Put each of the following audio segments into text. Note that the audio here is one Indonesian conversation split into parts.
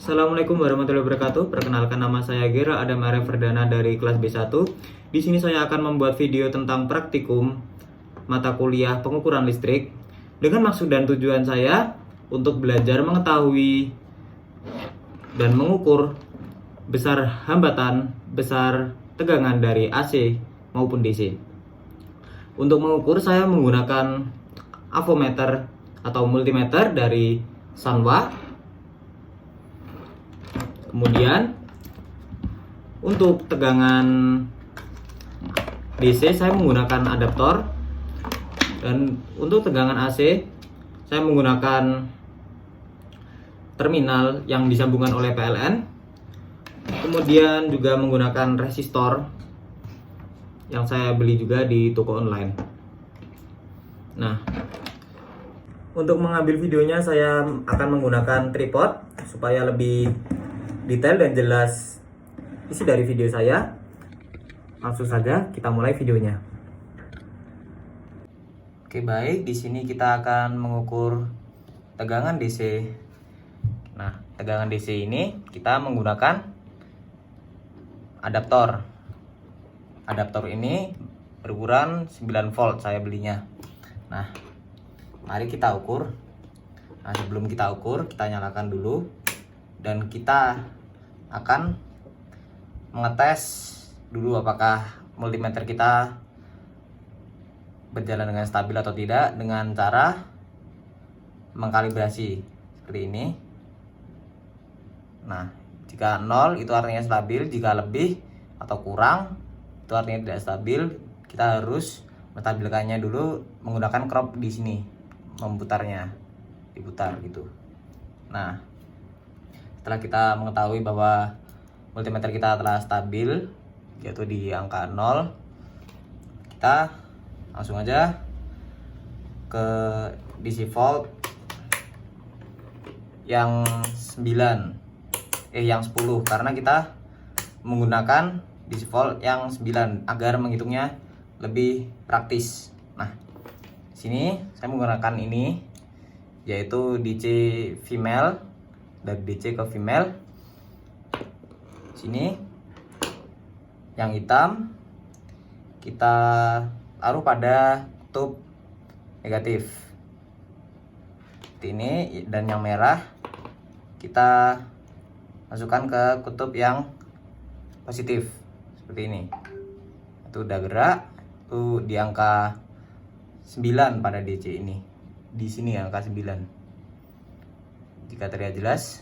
Assalamualaikum warahmatullahi wabarakatuh. Perkenalkan, nama saya Gera Adam Arya Ferdana dari kelas B1. Di sini saya akan membuat video tentang praktikum mata kuliah pengukuran listrik dengan maksud dan tujuan saya untuk belajar mengetahui dan mengukur besar hambatan, besar tegangan dari AC maupun DC. Untuk mengukur saya menggunakan avometer atau multimeter dari Sanwa. Kemudian untuk tegangan DC saya menggunakan adaptor, dan untuk tegangan AC saya menggunakan terminal yang disambungkan oleh PLN. Kemudian juga menggunakan resistor yang saya beli juga di toko online. Nah, untuk mengambil videonya saya akan menggunakan tripod supaya lebih detail dan jelas isi dari video saya. Langsung saja kita mulai videonya. Oke, baik, di sini kita akan mengukur tegangan DC. Nah, tegangan DC ini kita menggunakan adaptor. Adaptor ini berukuran 9 volt saya belinya. Nah, mari kita ukur. Nah, sebelum kita ukur, kita nyalakan dulu dan kita akan mengetes dulu apakah multimeter kita berjalan dengan stabil atau tidak dengan cara mengkalibrasi seperti ini. Nah, jika 0 itu artinya stabil, jika lebih atau kurang itu artinya tidak stabil. Kita harus menstabilkannya dulu menggunakan crop di sini, memutarnya, diputar gitu. Nah, setelah kita mengetahui bahwa multimeter kita telah stabil yaitu di angka 0, kita langsung aja ke DC volt yang 10 karena kita menggunakan DC volt yang 9 agar menghitungnya lebih praktis. Nah, sini saya menggunakan ini yaitu DC female, dari DC ke female. Sini yang hitam kita taruh pada kutub negatif seperti ini, dan yang merah kita masukkan ke kutub yang positif seperti ini. Itu udah gerak, itu di angka 9 pada DC ini. Di sini angka 9. Jika terlihat jelas,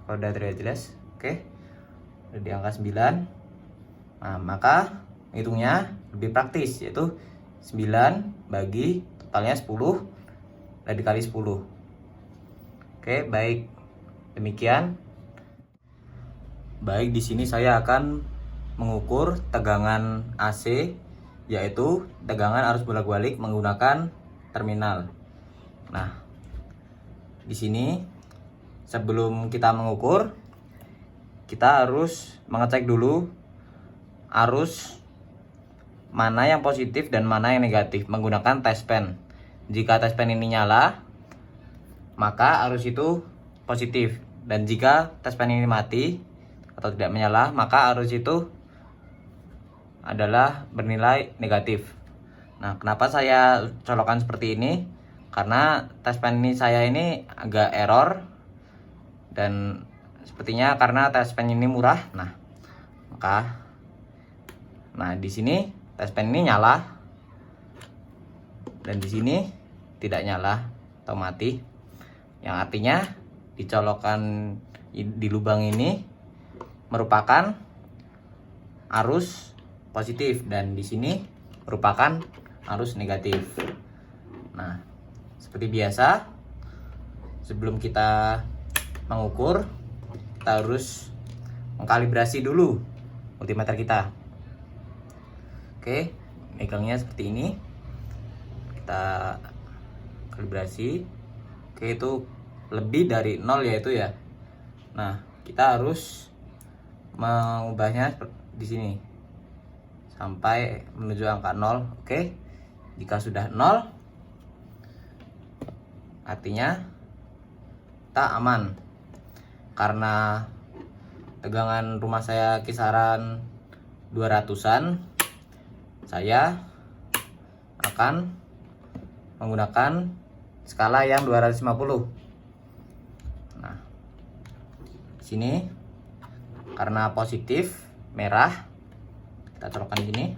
kalau sudah terlihat jelas, oke, udah di angka 9. Nah, maka hitungnya lebih praktis, yaitu 9 bagi totalnya 10 dan dikali 10. Oke, baik, demikian. Baik, di sini saya akan mengukur tegangan AC, yaitu tegangan arus bolak-balik menggunakan terminal. Nah, di sini sebelum kita mengukur, kita harus mengecek dulu arus mana yang positif dan mana yang negatif menggunakan test pen. Jika test pen ini nyala, maka arus itu positif, dan jika test pen ini mati atau tidak menyala, maka arus itu adalah bernilai negatif. Nah, kenapa saya colokan seperti ini? Karena test pen ini saya ini agak error, dan sepertinya karena test pen ini murah. Nah, di sini test pen ini nyala dan di sini tidak nyala atau mati, yang artinya dicolokan di lubang ini merupakan arus positif dan di sini merupakan arus negatif. Nah, seperti biasa, sebelum kita mengukur, kita harus mengkalibrasi dulu multimeter kita. Oke, megangnya seperti ini. Kita kalibrasi. Oke, itu lebih dari 0 yaitu ya. Nah, kita harus mengubahnya di sini sampai menuju angka 0. Oke, jika sudah 0 artinya kita aman. Karena tegangan rumah saya kisaran 200-an, saya akan menggunakan skala yang 250. Nah, sini karena positif merah, kita colokkan gini,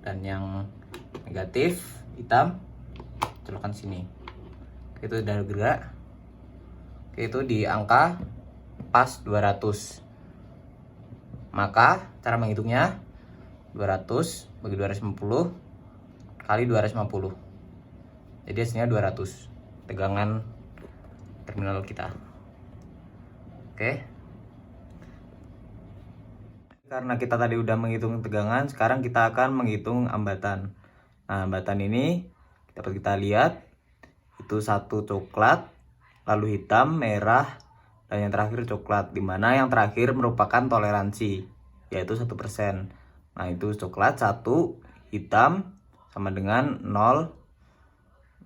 dan yang negatif hitam colokkan sini. Itu udah gerak. Itu di angka pas 200. Maka cara menghitungnya 200 bagi 250 kali 250. Jadi hasilnya 200 tegangan terminal kita. Oke. Karena kita tadi udah menghitung tegangan, sekarang kita akan menghitung ambatan. Nah, ambatan ini dapat kita lihat itu satu coklat, lalu hitam, merah, dan yang terakhir coklat, dimana yang terakhir merupakan toleransi, yaitu 1%. Nah, itu coklat 1, hitam sama dengan 0,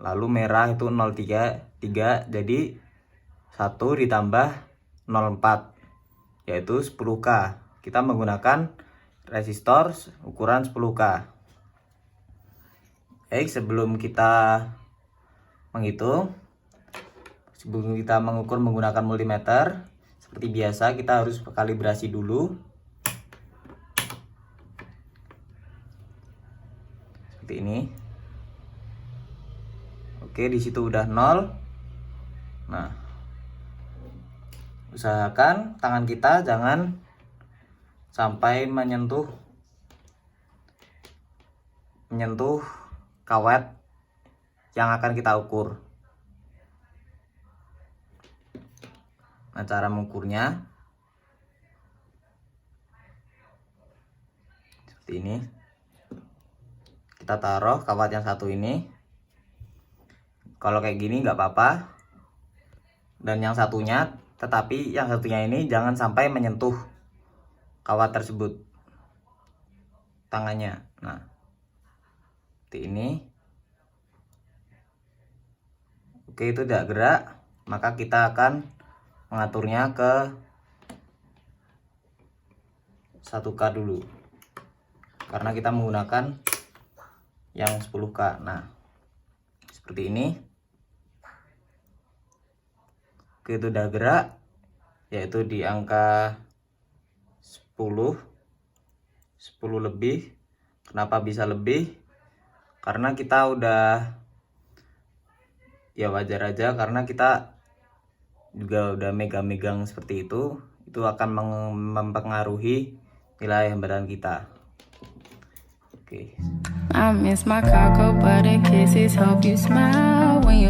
lalu merah itu 0,3, jadi 1 ditambah 0,4, yaitu 10K. Kita menggunakan resistor ukuran 10K. Baik, sebelum kita menghitung, sebelum kita mengukur menggunakan multimeter, seperti biasa kita harus kalibrasi dulu. Seperti ini. Oke, di situ udah 0. Nah, usahakan tangan kita jangan sampai menyentuh kawat yang akan kita ukur. Nah, cara mengukurnya seperti ini. Kita taruh kawat yang satu ini. Kalau kayak gini nggak apa-apa. Dan yang satunya, tetapi yang satunya ini jangan sampai menyentuh kawat tersebut tangannya. Nah, seperti ini. Oke, itu tidak gerak, maka kita akan mengaturnya ke 1K dulu, karena kita menggunakan yang 10K. Nah, seperti ini. Oke, itu udah gerak, yaitu di angka 10 lebih. Kenapa bisa lebih? Karena kita udah, ya wajar aja, karena kita juga udah megang-megang seperti itu akan mempengaruhi nilai hambatan kita. Oke. I miss my cocoa butter kisses, hope you smile when you